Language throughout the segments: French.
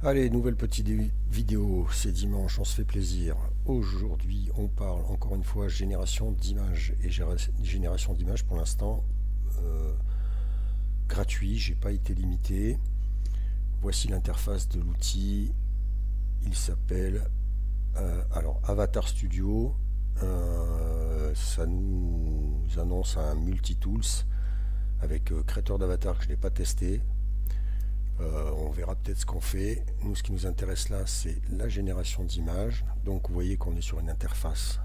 Allez, nouvelle petite vidéo, c'est dimanche, on se fait plaisir. Aujourd'hui, on parle encore une fois génération d'images. Et génération d'images, pour l'instant, euh, gratuit, j'ai pas été limité. Voici l'interface de l'outil. Il s'appelle alors Avatar Studio. Ça nous annonce un multi-tools avec créateur d'avatar que je n'ai pas testé. On verra peut-être ce qu'on fait. Nous, ce qui nous intéresse là, c'est la génération d'images. Donc, vous voyez qu'on est sur une interface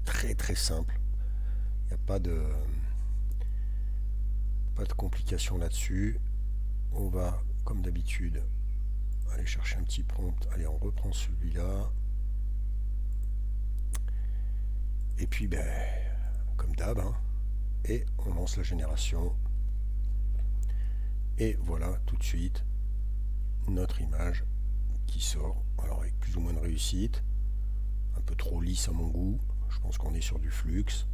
très très simple. Il n'y a pas de complications là-dessus. On va, comme d'habitude, aller chercher un petit prompt. Allez, on reprend celui-là. Et puis, ben, comme d'hab, hein, et on lance la génération. Et voilà, tout de suite, notre image qui sort. Alors, avec plus ou moins de réussite. Un peu trop lisse à mon goût. Je pense qu'on est sur du flux.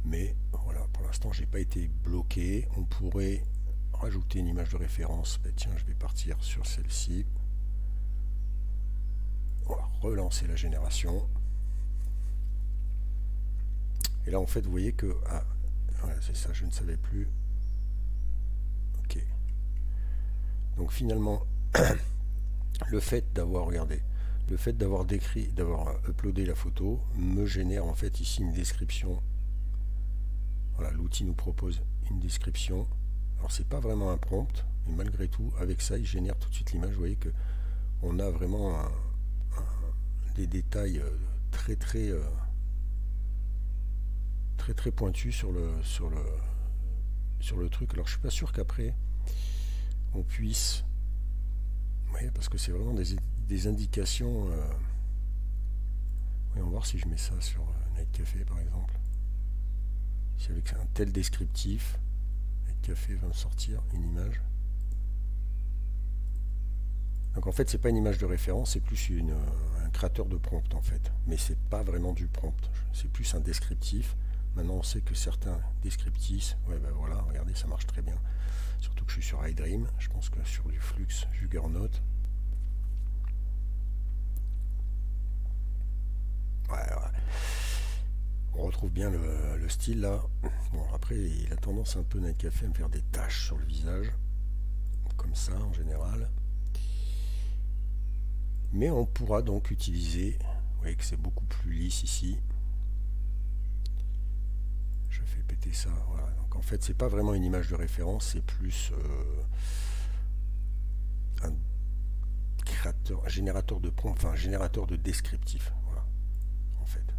Mais voilà, pour l'instant, j'ai pas été bloqué. On pourrait rajouter une image de référence. Ben, tiens, je vais partir sur celle-ci. On va relancer la génération. Et là, en fait, vous voyez que... Ah, voilà, c'est ça, je ne savais plus. Ok. Donc finalement, le fait d'avoir, regardé, le fait d'avoir uploadé la photo me génère en fait ici une description. Voilà, l'outil nous propose une description. Alors c'est pas vraiment un prompt, mais malgré tout, avec ça, il génère tout de suite l'image. Vous voyez que on a vraiment des détails très pointus sur le truc. Alors je suis pas sûr qu'après on puisse, oui, parce que c'est vraiment des indications. Oui, on va voir si je mets ça sur Night Café par exemple. Si avec un tel descriptif, Night Café va me sortir une image. Donc en fait, c'est pas une image de référence, c'est plus un créateur de prompt en fait. Mais c'est pas vraiment du prompt, c'est plus un descriptif. Maintenant, on sait que certains descriptifs, ouais, ben voilà, regardez, ça marche très bien. Surtout que je suis sur iDream, je pense que sur du Flux, Juggernaut. Ouais. On retrouve bien le style là. Bon, après, il a tendance un peu, Night Café, à me faire des taches sur le visage. Comme ça, en général. Mais on pourra donc utiliser, vous voyez que c'est beaucoup plus lisse ici. Je fais péter ça, voilà. Donc en fait, c'est pas vraiment une image de référence, c'est plus un générateur de prompt, enfin un générateur de descriptif. Voilà, en fait.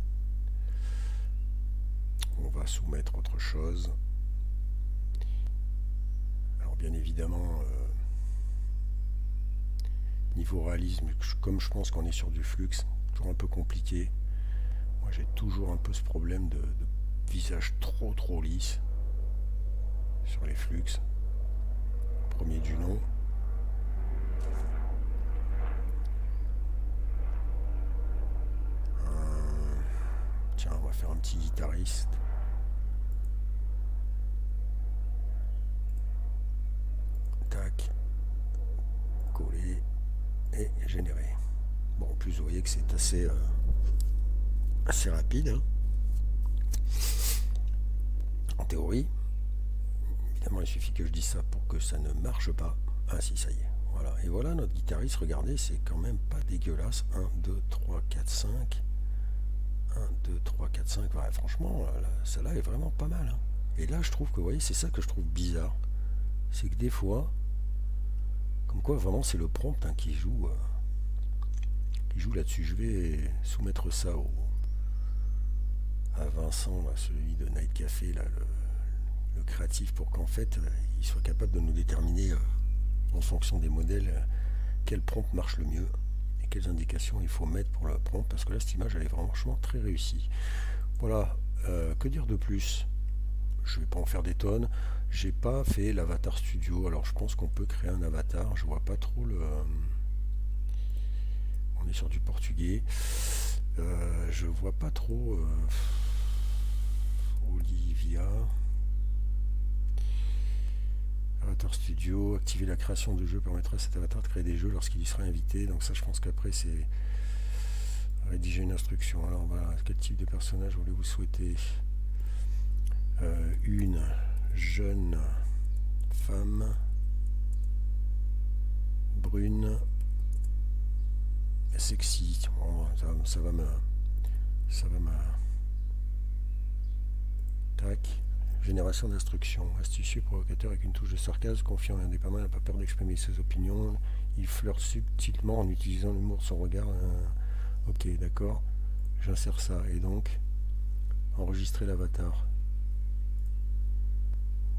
On va soumettre autre chose. Alors bien évidemment, niveau réalisme, comme je pense qu'on est sur du flux, toujours un peu compliqué. Moi j'ai toujours un peu ce problème de visage trop lisse sur les flux. Premier du nom. Tiens, on va faire un petit guitariste. Tac. Coller et générer. Bon, en plus, vous voyez que c'est assez rapide. Hein. En théorie. Évidemment, il suffit que je dise ça pour que ça ne marche pas. Ah si, ça y est. Voilà. Et voilà notre guitariste. Regardez, c'est quand même pas dégueulasse. 1, 2, 3, 4, 5. 1, 2, 3, 4, 5. Ouais, franchement, celle-là est vraiment pas mal. Hein. Et là, je trouve que, vous voyez, c'est ça que je trouve bizarre. C'est que des fois, comme quoi, vraiment, c'est le prompt hein, qui joue là-dessus. Je vais soumettre ça à Vincent, là, celui de Night Café, là, le créatif, pour qu'en fait, il soit capable de nous déterminer, en fonction des modèles, quel prompt marche le mieux et quelles indications il faut mettre pour le prompt, parce que là, cette image, elle est franchement très réussie. Voilà, que dire de plus? Je ne vais pas en faire des tonnes. J'ai pas fait l'Avatar Studio, alors je pense qu'on peut créer un avatar. Je vois pas trop le... On est sur du portugais. Je vois pas trop... Olivia. Alors, Avatar Studio, activer la création de jeux permettra à cet avatar de créer des jeux lorsqu'il y sera invité. Donc ça, je pense qu'après, c'est rédiger une instruction. Alors voilà, quel type de personnage voulez-vous souhaiter? Une jeune femme brune sexy. Bon, ça va me tac. Génération d'instructions. Astucieux, provocateur avec une touche de sarcasme, confiant et indépendant, n'a pas peur d'exprimer ses opinions. Il flirte subtilement en utilisant l'humour de son regard. Ok, d'accord. J'insère ça. Et donc, enregistrer l'avatar.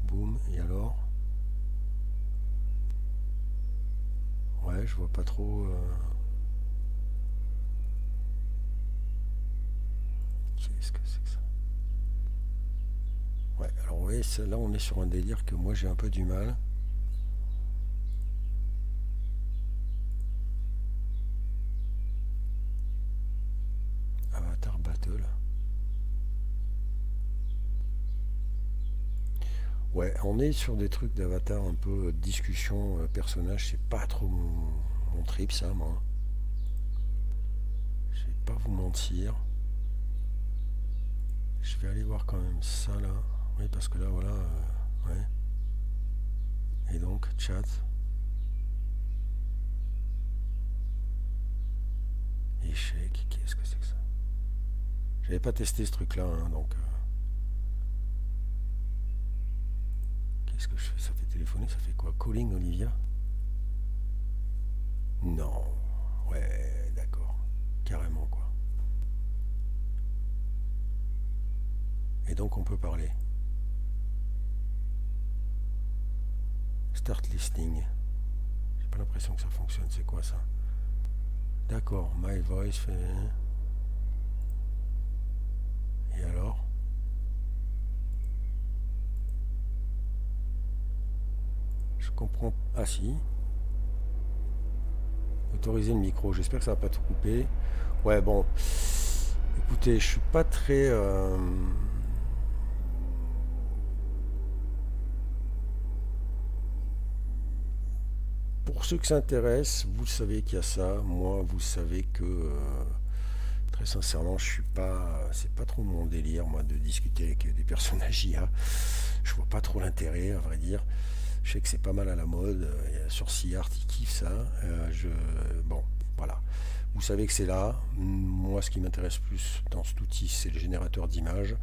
Boum. Et alors? Ouais, je vois pas trop... Qu'est-ce que c'est que ça? Ouais, alors vous voyez, là on est sur un délire que moi j'ai un peu du mal. Avatar Battle. Ouais, on est sur des trucs d'avatar un peu discussion, personnage, c'est pas trop mon trip ça, moi. Je vais pas vous mentir. Je vais aller voir quand même ça là. Oui, parce que là, voilà. Ouais. Et donc, chat. Échec. Qu'est-ce que c'est que ça? J'avais pas testé ce truc là, hein, donc. Qu'est-ce que je fais? Ça fait téléphoner, ça fait quoi? Calling Olivia? Non. Ouais, d'accord. Carrément, quoi. Et donc, on peut parler. Start listening. J'ai pas l'impression que ça fonctionne. C'est quoi ça? D'accord. My voice fait... Et alors? Je comprends... Ah si. Autoriser le micro. J'espère que ça va pas tout couper. Ouais, bon. Écoutez, je suis pas très... Pour ceux que ça intéresse, vous savez qu'il y a ça. Moi, vous savez que très sincèrement, je suis pas, c'est pas trop mon délire, moi, de discuter avec des personnages IA. Je vois pas trop l'intérêt, à vrai dire. Je sais que c'est pas mal à la mode. Sur CART, ils kiffent ça. Bon, voilà. Vous savez que c'est là. Moi, ce qui m'intéresse plus dans cet outil, c'est le générateur d'images.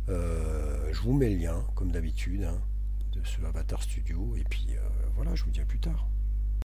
Je vous mets le lien, comme d'habitude, hein, de ce Avatar Studio. Et puis, voilà, je vous dis à plus tard.